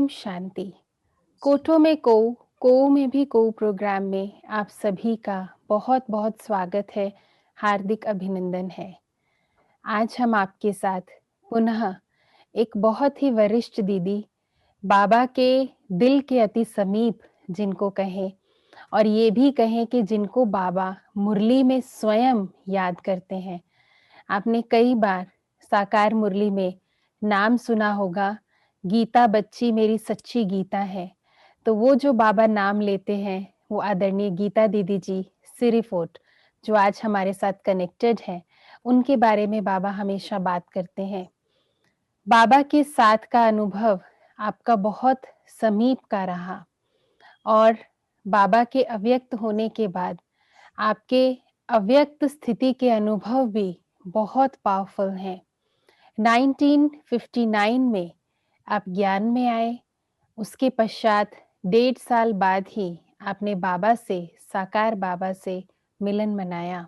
ओम शांति। कोठों में कोऊ में भी कोऊ प्रोग्राम में आप सभी का बहुत बहुत स्वागत है, हार्दिक अभिनंदन है। आज हम आपके साथ पुनः एक बहुत ही वरिष्ठ दीदी, बाबा के दिल के अति समीप जिनको कहें, और ये भी कहें कि जिनको बाबा मुरली में स्वयं याद करते हैं। आपने कई बार साकार मुरली में नाम सुना होगा, गीता बच्ची मेरी सच्ची गीता है। तो वो जो बाबा नाम लेते हैं वो आदरणीय गीता दीदी जी सिरीफोर्ट, जो आज हमारे साथ कनेक्टेड हैं, उनके बारे में बाबा हमेशा बात करते हैं। बाबा के साथ का अनुभव आपका बहुत समीप का रहा और बाबा के अव्यक्त होने के बाद आपके अव्यक्त स्थिति के अनुभव भी बहुत पावरफुल हैं। 1959 में आप ज्ञान में आए, उसके पश्चात 1.5 साल बाद ही आपने बाबा से, साकार बाबा से मिलन मनाया।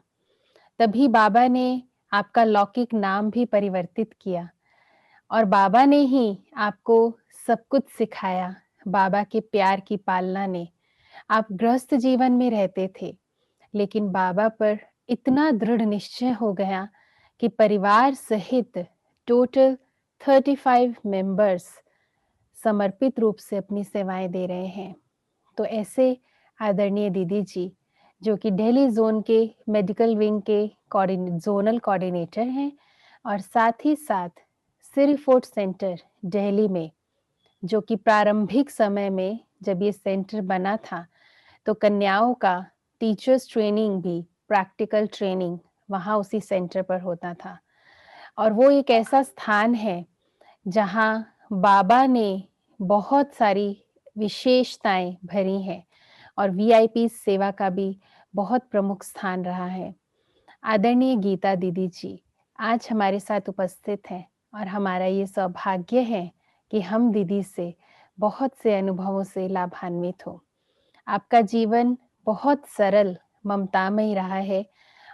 तभी बाबा ने आपका लौकिक नाम भी परिवर्तित किया और बाबा ने ही आपको सब कुछ सिखाया। बाबा के प्यार की पालना ने, आप गृहस्थ जीवन में रहते थे, लेकिन बाबा पर इतना दृढ़ निश्चय हो गया कि परिवार सहित टोटल 35 मेंबर्स समर्पित रूप से अपनी सेवाएं दे रहे हैं। तो ऐसे आदरणीय दीदी जी, जो कि दिल्ली जोन के मेडिकल विंग के जोनल कोऑर्डिनेटर हैं और साथ ही साथ सिरीफोर्ट सेंटर दिल्ली में, जो कि प्रारंभिक समय में जब ये सेंटर बना था तो कन्याओं का टीचर्स ट्रेनिंग भी, प्रैक्टिकल ट्रेनिंग वहाँ उसी सेंटर पर होता था। और वो एक ऐसा स्थान है जहाँ बाबा ने बहुत सारी विशेषताएं भरी हैं और वीआईपी सेवा का भी बहुत प्रमुख स्थान रहा है। आदरणीय गीता दीदी जी आज हमारे साथ उपस्थित हैं और हमारा ये सौभाग्य है कि हम दीदी से बहुत से अनुभवों से लाभान्वित हो। आपका जीवन बहुत सरल, ममतामय रहा है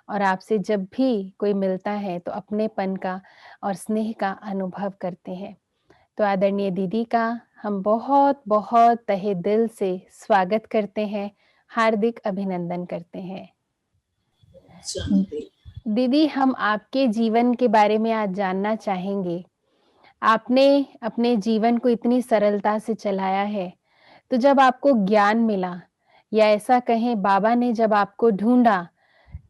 और आपसे जब भी कोई मिलता है तो अपनेपन का और स्नेह का अनुभव करते हैं। तो आदरणीय दीदी का हम बहुत बहुत तहे दिल से स्वागत करते हैं, हार्दिक अभिनंदन करते हैं। दीदी, हम आपके जीवन के बारे में आज जानना चाहेंगे। आपने अपने जीवन को इतनी सरलता से चलाया है, तो जब आपको ज्ञान मिला या ऐसा कहें बाबा ने जब आपको ढूंढा,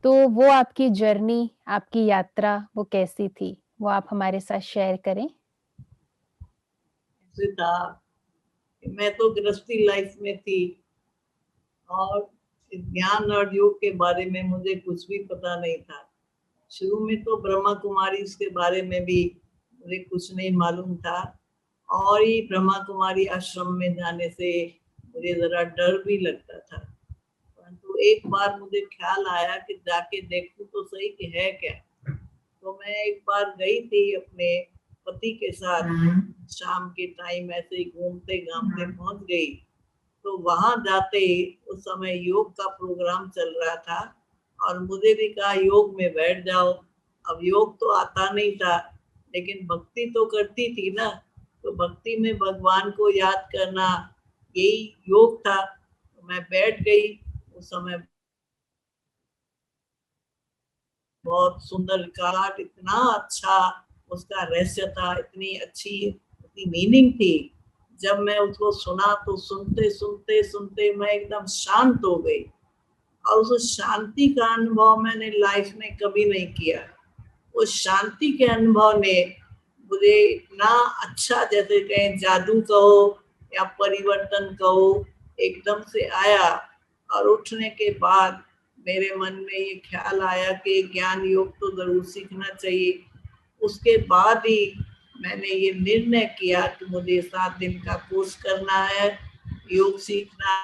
तो वो आपकी जर्नी, आपकी यात्रा वो कैसी थी? वो आप हमारे साथ शेयर करें। मैं तो गृहस्थी लाइफ में थी और ज्ञान और योग के बारे में मुझे कुछ भी पता नहीं था। शुरू में तो ब्रह्मा कुमारी के बारे में भी मुझे कुछ नहीं मालूम था और ये ब्रह्मा कुमारी आश्रम में जाने से मुझे जरा डर भी लगता था। परंतु एक बार मुझे ख्याल आया कि जाके देखूं तो सही कि है क्या। तो मैं एक बार गई थी अपने पति के साथ, शाम के टाइम ऐसे ही घूमते घामते पहुंच गई। तो वहां जाते ही उस समय योग का प्रोग्राम चल रहा था और मुझे भी कहा योग में बैठ जाओ। अब योग तो आता नहीं था, लेकिन भक्ति तो करती थी ना, तो भक्ति में भगवान को याद करना यही योग था। तो मैं बैठ गई। उस समय बहुत सुंदर कार्ड, इतना अच्छा उसका रहस्य था, इतनी अच्छी उसकी मीनिंग थी। जब मैं उसको सुना तो सुनते सुनते सुनते मैं एकदम शांत हो गई और उस शांति का अनुभव मैंने लाइफ में कभी नहीं किया। उस शांति के अनुभव ने मुझे इतना अच्छा, जैसे कहें जादू कहो या परिवर्तन कहो, एकदम से आया। और उठने के बाद मेरे मन में ये ख्याल आया कि ज्ञान योग तो जरूर सीखना चाहिए। उसके बाद ही मैंने ये निर्णय किया कि मुझे 7 दिन का कोर्स करना है, योग सीखना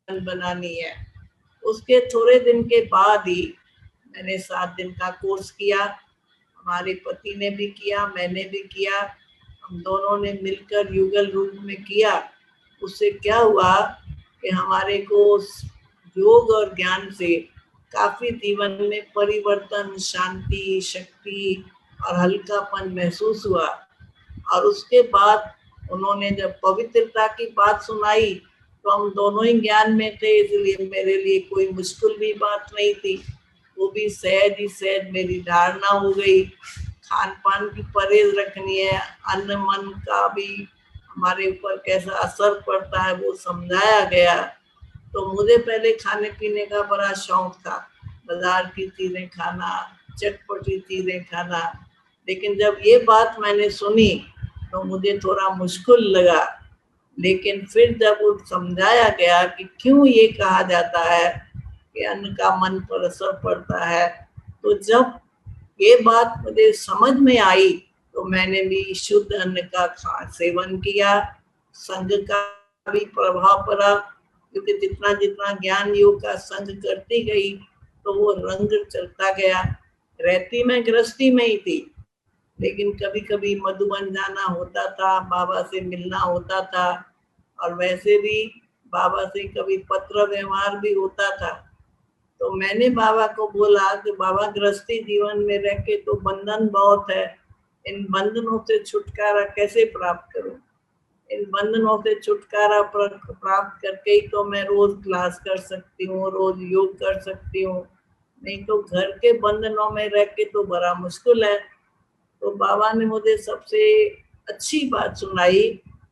बनानी है। उसके थोड़े दिन के बाद ही मैंने 7 दिन का कोर्स किया। हमारे पति ने भी किया, मैंने भी किया, हम दोनों ने मिलकर युगल रूप में किया। उससे क्या हुआ कि हमारे को योग और ज्ञान से काफी जीवन में परिवर्तन, शांति, शक्ति और हल्कापन महसूस हुआ। और उसके बाद उन्होंने जब पवित्रता की बात सुनाई तो हम दोनों ही ज्ञान में थे, इसलिए मेरे लिए कोई मुश्किल भी बात नहीं थी। वो भी सहज ही सहज मेरी धारणा हो गई। खान पान की परहेज रखनी है, अन्न मन का भी हमारे ऊपर कैसा असर पड़ता है वो समझाया गया। तो मुझे पहले खाने पीने का बड़ा शौक था, बाजार की चीजें खाना, चटपटी चीजें खाना। लेकिन जब ये बात मैंने सुनी तो मुझे थोड़ा मुश्किल लगा। लेकिन फिर जब वो समझाया गया कि क्यों ये कहा जाता है कि अन्न का मन पर असर पड़ता है, तो जब ये बात मुझे समझ में आई तो मैंने भी शुद्ध अन्न का सेवन किया। संघ का भी प्रभाव पड़ा, क्योंकि जितना जितना ज्ञान योग का संग करती गई तो वो रंग चलता गया। रहती मैं गृहस्थी में ही थी, लेकिन कभी कभी मधुबन जाना होता था, बाबा से मिलना होता था, और वैसे भी बाबा से कभी पत्र व्यवहार भी होता था। तो मैंने बाबा को बोला कि बाबा गृहस्थी जीवन में रह के तो बंधन बहुत है, इन बंधनों से छुटकारा कैसे प्राप्त करूं? इन बंधनों से छुटकारा प्राप्त करके ही तो मैं रोज क्लास कर सकती हूँ, रोज योग कर सकती हूँ, नहीं तो घर के बंधनों में रह के तो बड़ा मुश्किल है। तो बाबा ने मुझे सबसे अच्छी बात सुनाई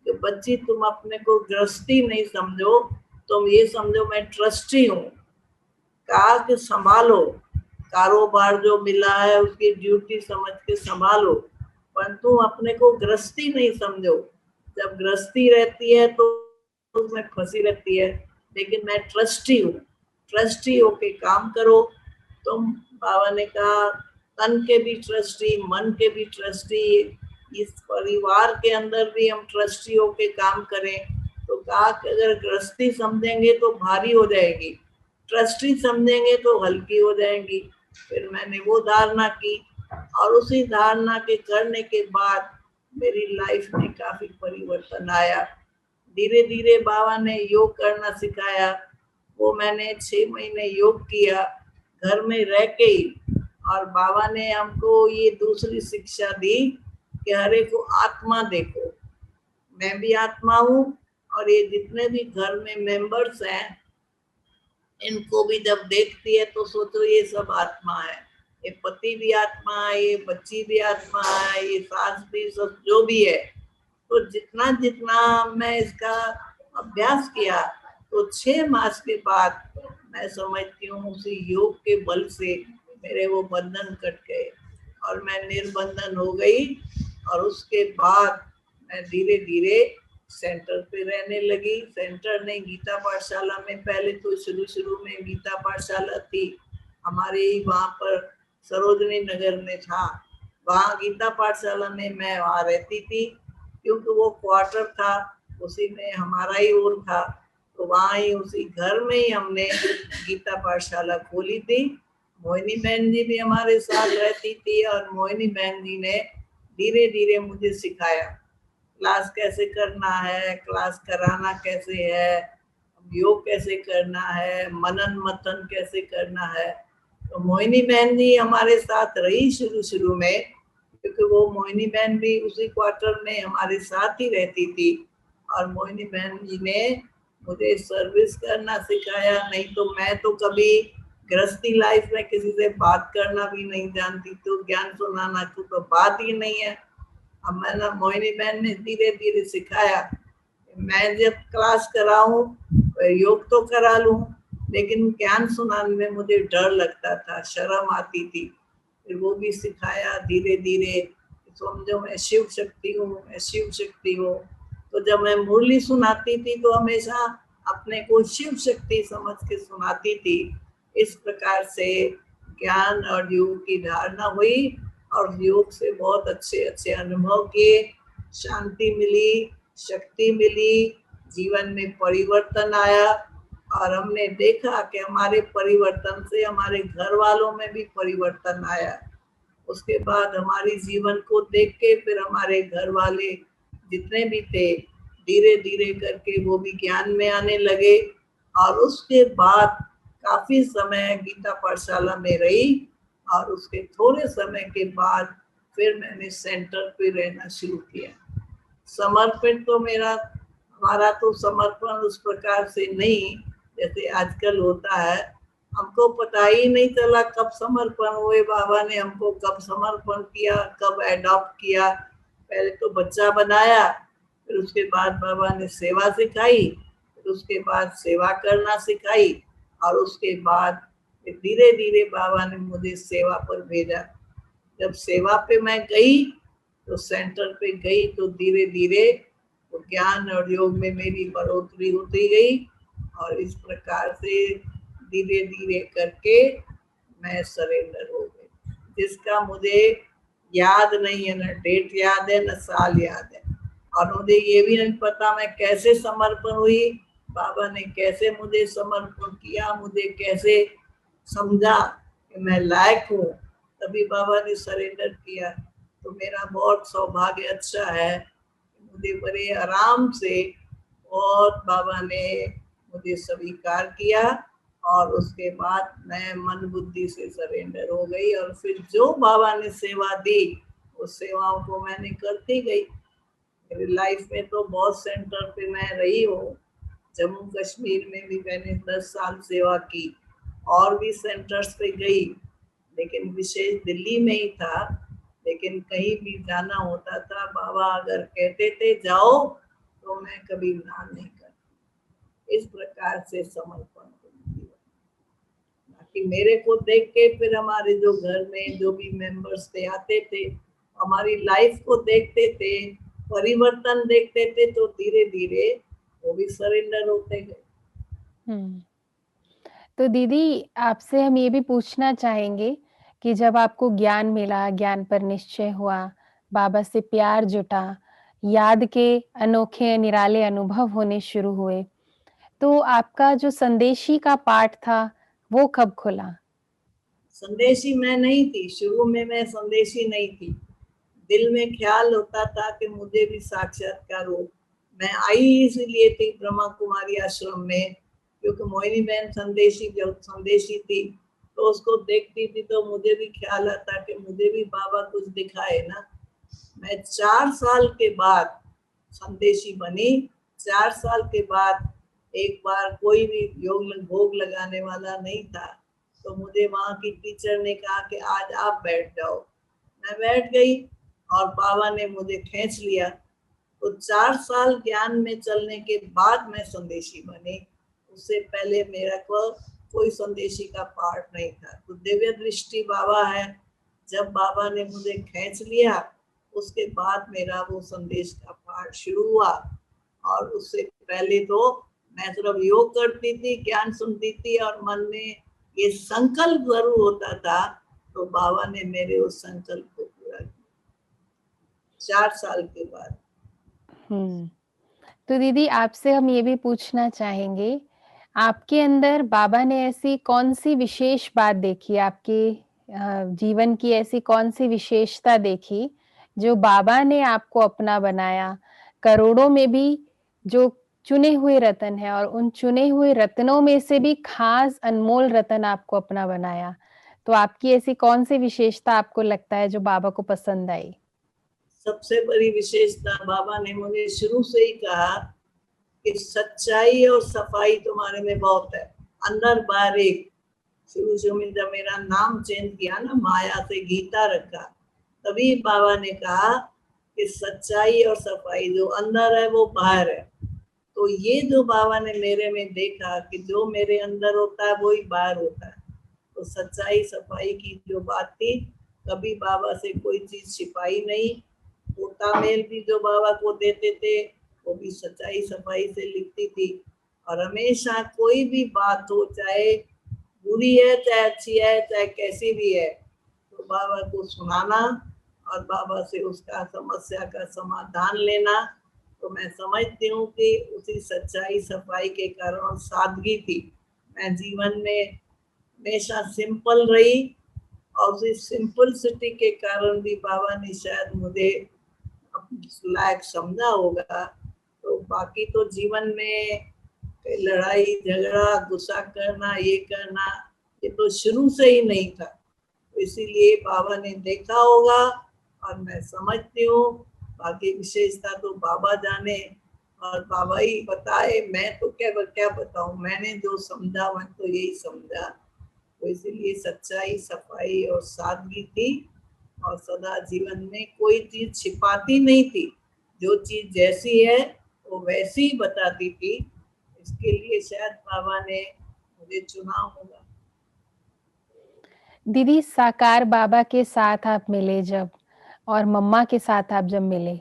कि बच्ची तुम अपने को गृहस्थी नहीं समझो, तुम ये समझो मैं ट्रस्टी हूँ। कहा कि संभालो, कारोबार जो मिला है उसकी ड्यूटी समझ के संभालो, परंतु अपने को गृहस्थी नहीं समझो। जब गृहस्थी रहती है तो उसमें फंसी रहती है, लेकिन मैं ट्रस्टी हूँ, ट्रस्टी होके काम करो तुम। बाबा ने कहा तन के भी ट्रस्टी, मन के भी ट्रस्टी, इस परिवार के अंदर भी हम ट्रस्टी होके काम करें। तो कहा कि अगर गृहस्थी समझेंगे तो भारी हो जाएगी, ट्रस्टी समझेंगे तो हल्की हो जाएंगी। फिर मैंने वो धारणा की, और उसी धारणा के करने के बाद मेरी लाइफ में काफी परिवर्तन आया। धीरे धीरे बाबा ने योग करना सिखाया, वो मैंने 6 महीने योग किया घर में रह के ही। और बाबा ने हमको ये दूसरी शिक्षा दी कि हरे को आत्मा देखो, मैं भी आत्मा हूँ, और ये जितने भी घर में मेंबर्स हैं इनको भी जब देखती है तो सोचो ये सब आत्मा है, ये पति भी आत्मा है, ये बच्ची भी आत्मा है, ये सास भी, सब जो भी है। तो जितना जितना मैं इसका अभ्यास किया तो 6 मास के बाद मैं समझती हूँ उसी योग के बल से मेरे वो बंधन कट गए और मैं निर्बंधन हो गई। और उसके बाद मैं धीरे धीरे सेंटर पे रहने लगी। सेंटर नहीं, गीता पाठशाला में। पहले तो शुरू शुरू में गीता पाठशाला थी हमारे ही वहाँ पर सरोजनी नगर में था, वहाँ गीता पाठशाला में मैं वहाँ रहती थी, क्योंकि वो क्वार्टर था, उसी में हमारा ही रूम था। तो वहाँ ही उसी घर में ही हमने गीता पाठशाला खोली थी। मोहिनी बहन जी भी हमारे साथ रहती थी, और मोहिनी बहन जी ने धीरे धीरे मुझे सिखाया क्लास कैसे करना है, क्लास कराना कैसे है, योग कैसे करना है, मनन मतन कैसे करना है। तो मोहिनी बहन जी हमारे साथ रही शुरू शुरू में, क्योंकि वो मोहिनी बहन भी उसी क्वार्टर में हमारे साथ ही रहती थी। और मोहिनी बहन जी ने मुझे सर्विस करना सिखाया। नहीं तो मैं तो कभी गृहस्थी लाइफ में किसी से बात करना भी नहीं जानती, तो ज्ञान सुनाना तो बात ही नहीं है। अब मैंने मोहिनी बहन ने धीरे धीरे सिखाया। मैं जब क्लास कराऊं योग तो करा लूं, लेकिन ज्ञान सुनाने में मुझे डर लगता था, शर्म आती थी। फिर वो भी सिखाया धीरे धीरे। समझो मैं शिव शक्ति हूँ, मैं शिव शक्ति हूँ। तो जब मैं मुरली सुनाती थी तो हमेशा अपने को शिव शक्ति समझ के सुनाती थी। इस प्रकार से ज्ञान और योग की धारणा हुई, और योग से बहुत अच्छे अच्छे अनुभव किए, शांति मिली, शक्ति मिली, जीवन में परिवर्तन आया। और हमने देखा कि हमारे परिवर्तन से हमारे घर वालों में भी परिवर्तन आया। उसके बाद हमारी जीवन को देख के फिर हमारे घर वाले जितने भी थे धीरे धीरे करके वो भी ज्ञान में आने लगे। और उसके बाद काफी समय गीता पाठशाला में रही, और उसके थोड़े समय के बाद फिर मैंने सेंटर पे रहना शुरू किया। समर्पित तो हमारा तो समर्पण उस प्रकार से नहीं जैसे आजकल होता है। हमको पता ही नहीं चला कब समर्पण हुए, बाबा ने हमको कब समर्पण किया, कब एडॉप्ट किया। पहले तो बच्चा बनाया, फिर उसके बाद बाबा ने सेवा सिखाई, फिर उसके बाद सेवा करना सिखाई, और उसके बाद धीरे धीरे बाबा ने मुझे सेवा पर भेजा। जब सेवा पे मैं गई तो सेंटर पे गई तो धीरे धीरे तो ज्ञान और योग में मेरी बढ़ोतरी होती गई, और इस प्रकार से धीरे धीरे करके मैं सरेंडर हो गई। जिसका मुझे याद नहीं है, न डेट याद है, न साल याद है, और मुझे ये भी नहीं पता मैं कैसे समर्पण हुई, बाबा ने कैसे मुझे समर्पण किया, मुझे कैसे समझा कि मैं लायक हूँ, तभी बाबा ने सरेंडर किया। तो मेरा बहुत सौभाग्य अच्छा है, मुझे बड़े आराम से और बाबा ने मुझे स्वीकार किया, और उसके बाद मैं मन बुद्धि से सरेंडर हो गई, और फिर जो बाबा ने सेवा दी उस सेवाओं को मैंने करती गई। मेरी लाइफ में तो बहुत सेंटर पे मैं रही हूँ। जम्मू कश्मीर में भी मैंने 10 साल सेवा की, और भी सेंटर्स पे गई, लेकिन विशेष दिल्ली में ही था। लेकिन कहीं भी जाना होता था, बाबा अगर कहते थे जाओ तो मैं कभी ना नहीं करती। इस प्रकार से समर्पण कि मेरे को देख के फिर हमारे जो घर में जो भी मेंबर्स थे आते थे, हमारी लाइफ को देखते थे, परिवर्तन देखते थे, तो धीरे धीरे वो भी सरेंडर होते गए। तो दीदी आपसे हम ये भी पूछना चाहेंगे कि जब आपको ज्ञान मिला, ज्ञान पर निश्चय हुआ, बाबा से प्यार जुटा, याद के अनोखे निराले अनुभव होने शुरू हुए, तो आपका जो संदेशी का पाठ था, वो कब खुला? संदेशी मैं नहीं थी, शुरू में मैं संदेशी नहीं थी। दिल में ख्याल होता था कि मुझे भी साक्षात्कार हो। मैं आई इसीलिए थी ब्रह्मा कुमारी आश्रम में, क्योंकि मोहिनी बहन संदेशी जब संदेशी थी तो उसको देखती थी तो मुझे भी ख्याल आता कि मुझे भी बाबा कुछ दिखाए ना। मैं 4 साल के बाद संदेशी बनी। 4 साल के बाद एक बार कोई भी योग भोग लगाने वाला नहीं था, तो मुझे वहाँ की टीचर ने कहा कि आज आप बैठ जाओ। मैं बैठ गई और बाबा ने मुझे खींच लिया। तो 4 साल ज्ञान में चलने के बाद मैं संदेशी बनी। उससे पहले मेरा कोई संदेशी का पाठ नहीं था। तो दिव्य दृष्टि बाबा है, जब बाबा ने मुझे खींच लिया उसके बाद मेरा वो संदेश का पाठ शुरू हुआ। और उससे पहले तो मैं सिर्फ योग करती थी, ज्ञान सुनती थी, और मन में ये संकल्प जरूर होता था, तो बाबा ने मेरे उस संकल्प को पूरा किया 4 साल के बाद। तो दीदी आपसे हम ये भी पूछना चाहेंगे, आपके अंदर बाबा ने ऐसी कौन-सी विशेष बात देखी, आपके जीवन की ऐसी कौन-सी विशेषता देखी, जो बाबा ने आपको अपना बनाया? करोड़ों में भी जो चुने हुए रत्न हैं और उन चुने हुए रत्नों में से भी खास अनमोल रत्न आपको अपना बनाया। तो आपकी ऐसी कौन-सी विशेषता आपको लगता है जो बाबा को पसंद आई? सबसे बड़ी विशेषता बाबा ने मुझे शुरू से ही कहा कि सच्चाई और सफाई तुम्हारे में बहुत है, अंदर बाहर एक। शुरू में जब मेरा नाम चेंज किया ना, माया से गीता रखा, तभी बाबा ने कहा कि सच्चाई और सफाई जो अंदर है वो बाहर है। तो ये जो बाबा ने मेरे में देखा कि जो मेरे अंदर होता है वही बाहर होता है। तो सच्चाई सफाई की जो बात थी, कभी बाबा से कोई चीज छिपाई नहीं। पोता मेल भी जो बाबा को देते थे वो भी सच्चाई सफाई से लिखती थी। और हमेशा कोई भी बात हो, चाहे बुरी है चाहे अच्छी है चाहे कैसी भी है, तो बाबा को सुनाना और बाबा से उसका समस्या का समाधान लेना। तो मैं समझती हूँ कि उसी सच्चाई सफाई के कारण सादगी थी। मैं जीवन में हमेशा सिंपल रही, और उसी सिंपलिसिटी के कारण भी बाबा ने शायद मुझे लायक समझा होगा। तो बाकी तो जीवन में लड़ाई झगड़ा गुस्सा करना ये करना, ये तो शुरू से ही नहीं था। तो इसीलिए बाबा ने देखा होगा, और मैं समझती हूँ बाकी विशेषता तो बाबा जाने और बाबा ही बताए, मैं तो क्या बताऊं। मैंने जो समझा मैं तो यही समझा। तो इसलिए सच्चाई, सफाई और सादगी थी और सदा जीवन में कोई चीज छिपाती नहीं थी। जो चीज जैसी है वो वैसी ही बताती थी। इसके लिए शायद बाबा ने मुझे चुना होगा। दीदी, साकार बाबा के साथ आप मिले जब और मम्मा के साथ आप जब मिले,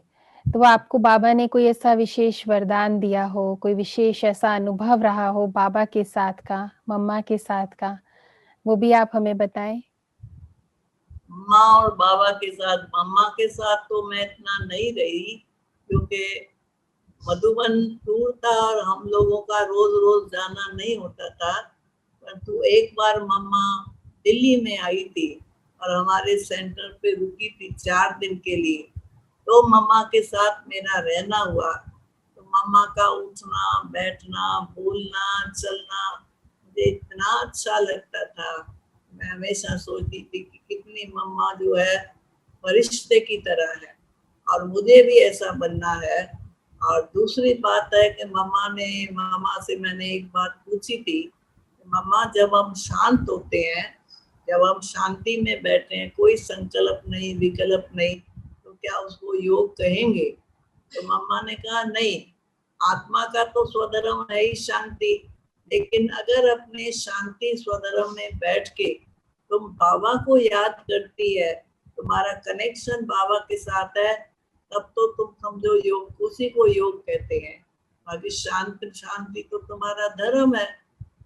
तो आपको बाबा ने कोई ऐसा विशेष वरदान दिया हो, कोई विशेष ऐसा अनुभव रहा हो बाबा के साथ का, मम्मा के साथ का, वो भी आप हमें बताएँ? मम्मा और बाबा के साथ, मम्मा के साथ तो मैं इतना नहीं रही क्योंकि मधुबन दूर था और हम लोगों का रोज रोज जाना नहीं होता था। परंतु एक बार मम्मा दिल्ली में आई थी और हमारे सेंटर पे रुकी थी 4 दिन के लिए। तो मम्मा के साथ मेरा रहना हुआ। तो मम्मा का उठना, बैठना, बोलना, चलना मुझे इतना अच्छा लगता था। मैं हमेशा सोचती थी कि कितनी मम्मा जो है फरिश्ते की तरह है और मुझे भी ऐसा बनना है। और दूसरी बात है कि मम्मा से मैंने एक बात पूछी थी, मम्मा जब हम शांत होते हैं, जब हम शांति में बैठे हैं, कोई संकल्प नहीं, विकल्प नहीं, तो क्या उसको योग कहेंगे? तो मम्मा ने कहा नहीं, आत्मा का तो स्वधर्म है ही शांति। लेकिन अगर अपने शांति स्वधर्म में बैठ के तुम बाबा को याद करती है, तुम्हारा कनेक्शन बाबा के साथ है, तब तो तुम समझो योग, उसी को योग कहते हैं। बाकी शांति तो तुम्हारा धर्म है,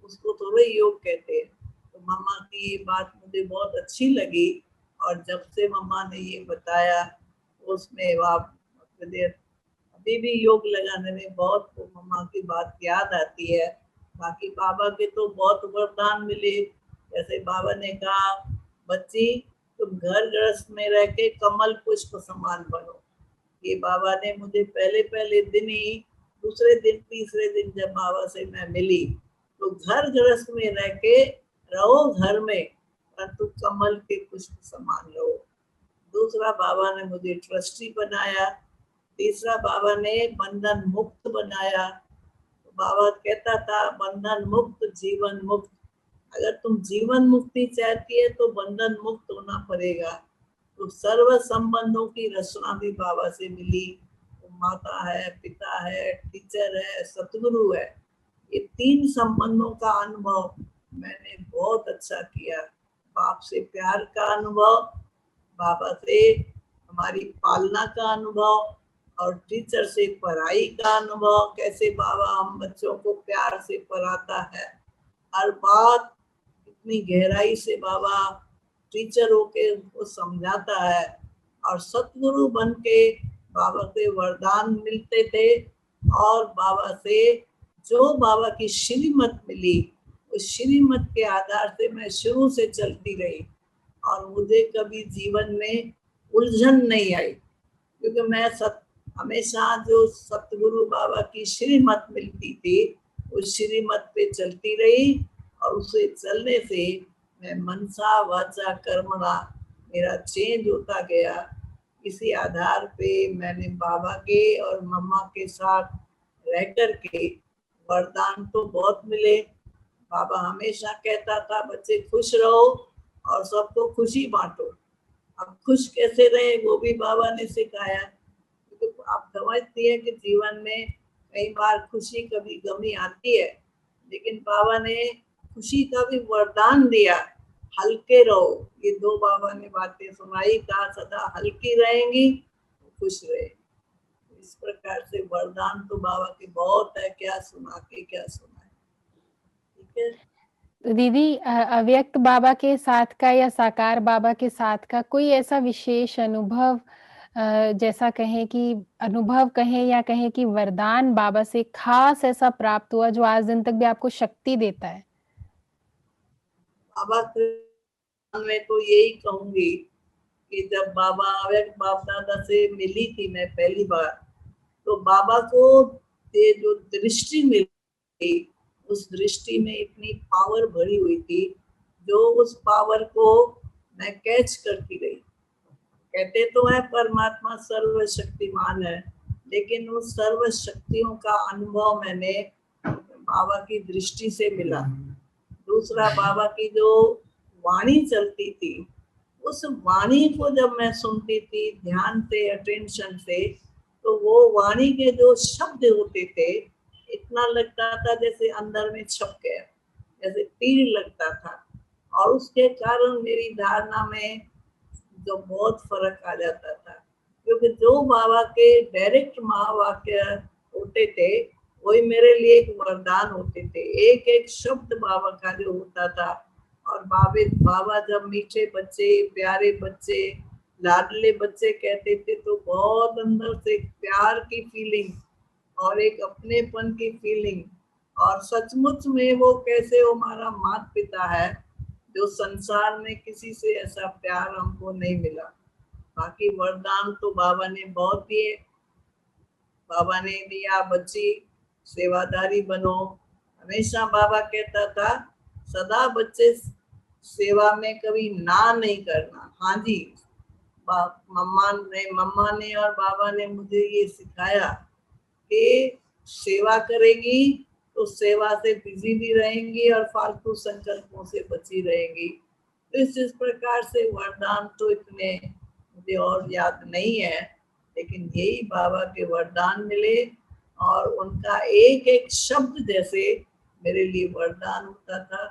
उसको थोड़े योग कहते हैं। तो मम्मा की ये बात मुझे बहुत अच्छी लगी और जब से मम्मा ने ये बताया उसमें आप मुझे अभी भी योग लगाने में बहुत मम्मा की बात याद आती है। बाकी बाबा के तो बहुत वरदान मिले। जैसे बाबा ने कहा, बच्ची तुम घर गृहस्थ में रह के कमल पुष्प समान बनो। ये बाबा ने मुझे पहले पहले दिन ही, दूसरे दिन तीसरे दिन जब बाबा से मैं मिली, तो घर गृहस्थ में रह के रहो घर में, परंतु कमल के पुष्प समान रहो। दूसरा बाबा ने मुझे ट्रस्टी बनाया। तीसरा बाबा ने बंधन मुक्त बनाया। तो बाबा कहता था बंधन मुक्त जीवन मुक्त। अगर तुम जीवन मुक्ति चाहती है तो बंधन मुक्त होना पड़ेगा। तो सर्व संबंधों की रचना भी बाबा से मिली। तो माता है, पिता है, टीचर है, सतगुरु है, ये 3 संबंधों का अनुभव मैंने बहुत अच्छा किया। बाप से प्यार का अनुभव, बाबा से हमारी पालना का अनुभव और टीचर से पढ़ाई का अनुभव। कैसे बाबा हम बच्चों को प्यार से पढ़ाता है, हर बात इतनी गहराई से बाबा टीचर होके उनको समझाता है। और सतगुरु बन के बाबा से वरदान मिलते थे और बाबा से जो बाबा की श्रीमत मिली, उस श्रीमत के आधार से मैं शुरू से चलती रही और मुझे कभी जीवन में उलझन नहीं आई, क्योंकि मैं हमेशा जो सतगुरु बाबा की श्रीमत मिलती थी उस श्रीमत पे चलती रही और उसे चलने से मैं मनसा वाचा कर्मणा मेरा चेंज होता गया। इसी आधार पे मैंने बाबा के और मम्मा के साथ रह कर के वरदान तो बहुत मिले। बाबा हमेशा कहता था बच्चे खुश रहो और सबको खुशी बांटो। अब खुश कैसे रहे वो भी बाबा ने सिखाया। तो आप समझती है कि जीवन में कई बार खुशी कभी गमी आती है, लेकिन बाबा ने खुशी का भी वरदान दिया, हल्के रहो। ये 2 बाबा ने बातें सुनाई, कहा सदा हल्की रहेंगी तो खुश रहे। इस प्रकार से वरदान तो बाबा के बहुत है, क्या सुना के क्या सुना है। ठीक है। तो दीदी, अव्यक्त बाबा के साथ का या साकार बाबा के साथ का कोई ऐसा विशेष अनुभव, जैसा कहें कि अनुभव कहें या कहें कि वरदान बाबा से खास ऐसा प्राप्त हुआ जो आज दिन तक भी आपको शक्ति देता है? बाबा मैं तो यही कहूंगी कि जब बाबा अव्यक्त बाप दादा से मिली थी मैं पहली बार, तो बाबा को ये जो दृष्टि मिली, उस दृष्टि में इतनी पावर भरी हुई थी, जो उस पावर को मैं कैच करती रही। कहते तो है परमात्मा सर्वशक्तिमान है, लेकिन उस सर्व शक्तियों का अनुभव मैंने बाबा की दृष्टि से मिला। दूसरा, बाबा की जो वाणी चलती थी, उस वाणी को जब मैं सुनती थी ध्यान से, अटेंशन से, तो वो वाणी के जो शब्द होते थे, इतना लगता था जैसे अंदर में छप गया, जैसे तीर लगता था। और उसके कारण मेरी धारणा में जो बहुत फर्क आ जाता था, क्योंकि जो बाबा के डायरेक्ट महावाक्य होते थे, वही मेरे लिए एक वरदान होते थे। एक एक शब्द बाबा का जो होता था, और बाबा जब मीठे बच्चे, प्यारे बच्चे, लाडले बच्चे कहते थे, तो बहुत अंदर से प्यार की फीलिंग और एक अपनेपन की फीलिंग, और सचमुच में वो कैसे वो हमारा माता पिता है, जो संसार में किसी से ऐसा प्यार हमको नहीं मिला। बाकी वरदान तो बाबा ने बहुत दिए। बाबा ने दिया, बच्ची सेवादारी बनो। हमेशा बाबा कहता था, सदा बच्चे सेवा में कभी ना नहीं करना। हाँ जी, मम्मा ने और बाबा ने मुझे ये सिखाया कि सेवा करेगी तो सेवा से बिजी भी रहेंगी और फालतू संकल्पों से बची रहेगी। तो इस प्रकार से वरदान तो इतने मुझे और याद नहीं है, लेकिन यही बाबा के वरदान मिले, और उनका एक एक शब्द जैसे मेरे लिए वरदान होता था।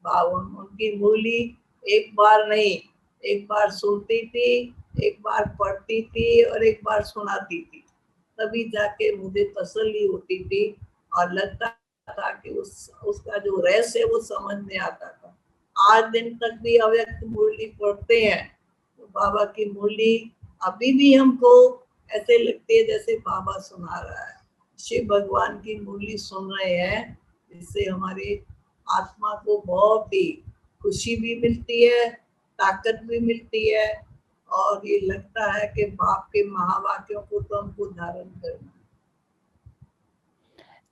बाबा उनकी मुरली एक बार नहीं, एक बार सुनती थी, एक बार पढ़ती थी और एक बार सुनाती थी, तभी जाके मुझे तसल्ली होती थी और लगता था कि उसका जो रहस्य है वो समझ में आता था। आज दिन तक भी अव्यक्त मुरली पढ़ते हैं, तो बाबा की मुरली अभी भी हमको ऐसे लगती है जैसे बाबा सुना रहा है। शिव भगवान की मुरली सुन रहे हैं, जिससे हमारी आत्मा को बहुत ही खुशी भी मिलती है, ताकत भी मिलती है, और ये लगता है कि बाप के महावाक्यों को तो हमको धारण करना है।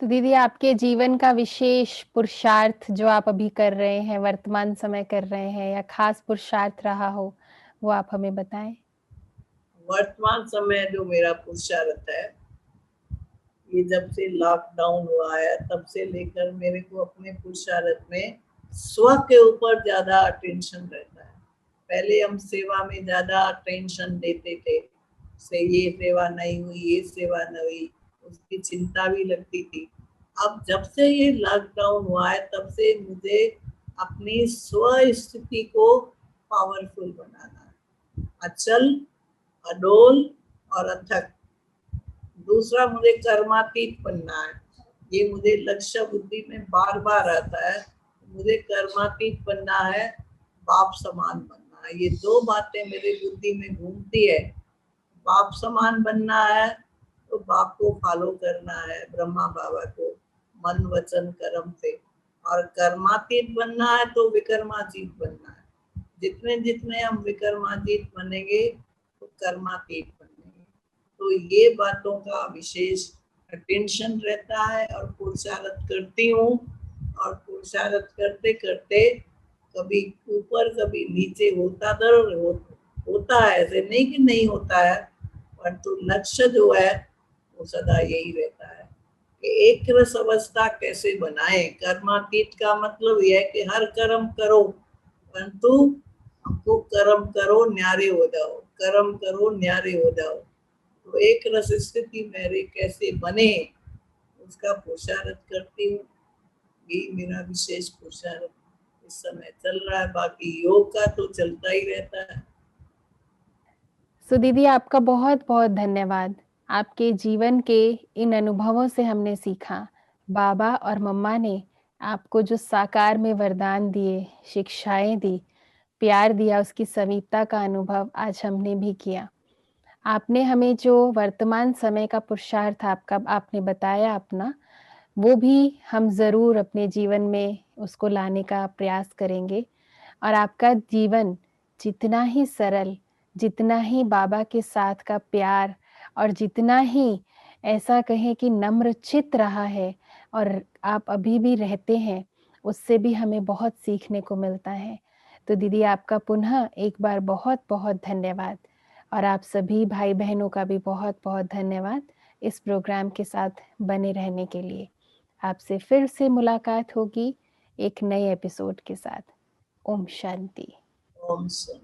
तो दीदी, आपके जीवन का विशेष पुरुषार्थ जो आप अभी कर रहे हैं, वर्तमान समय कर रहे हैं, या खास पुरुषार्थ रहा हो, वो आप हमें बताएँ? वर्तमान समय जो मेरा पुरुषार्थ है, ये जब से लॉकडाउन हुआ है तब से लेकर मेरे को अपने पुरुषार्थ में स्व के ऊपर ज्यादा अटेंशन रहता है। पहले हम सेवा में ज्यादा अटेंशन देते थे, से ये सेवा नहीं हुई, ये सेवा नहीं हुई, उसकी चिंता भी लगती थी। अब जब से ये लॉकडाउन हुआ है तब से मुझे अपनी स्व स्थिति को पावरफुल बनाना है, अचल, अडोल और अथक। दूसरा, मुझे कर्मातीत बनना है। ये मुझे लक्ष्य बुद्धि में बार बार आता है, मुझे कर्मातीत बनना है, बाप समान बनना है। ये दो बातें मेरे बुद्धि में घूमती है। बाप समान बनना है तो बाप को फॉलो करना है, ब्रह्मा बाबा को, मन वचन कर्म से। और कर्मातीत बनना है तो विकर्मातीत बनना है। जितने जितने हम विकर्मातीत बनेंगे तो कर्मातीत बनेंगे। तो ये बातों का विशेष अटेंशन रहता है, और पुरुषार्थ करती हूँ। और पुरुषार्थ करते करते कभी ऊपर कभी नीचे होता है, ऐसे नहीं कि नहीं होता है, परंतु लक्ष्य जो है वो सदा यही रहता है कि एक रस अवस्था कैसे बनाए। कर्मातीत का मतलब यह है कि हर कर्म करो, परंतु हमको कर्म करो न्यारे हो जाओ, कर्म करो न्यारे हो जाओ। तो एक रस स्थिति मेरे कैसे बने, उसका पुरुषार्थ करती हूँ। यही मेरा विशेष पुरुषार्थ इस समय चल रहा है। बाकी योग का तो चलता ही रहता है। सो दीदी, आपका बहुत-बहुत धन्यवाद। आपके जीवन के इन अनुभवों से हमने सीखा, बाबा और मम्मा ने आपको जो साकार में वरदान दिए, शिक्षाएँ दी, प्यार दिया, उसकी समीपता का अनुभव आज हमने भी किया। आपने हमें जो वर्तमान समय का पुरुषार्थ आपका आपने बताया अपना, वो भी हम ज़रूर अपने जीवन में उसको लाने का प्रयास करेंगे, और आपका जीवन जितना ही सरल, जितना ही बाबा के साथ का प्यार, और जितना ही ऐसा कहें कि नम्रचित्त रहा है, और आप अभी भी रहते हैं, उससे भी हमें बहुत सीखने को मिलता है। तो दीदी, आपका पुनः एक बार बहुत-बहुत धन्यवाद। और आप सभी भाई-बहनों का भी बहुत-बहुत धन्यवाद इस प्रोग्राम के साथ बने रहने के लिए। आपसे फिर से मुलाकात होगी एक नए एपिसोड के साथ। ओम शांति। ओम शांति।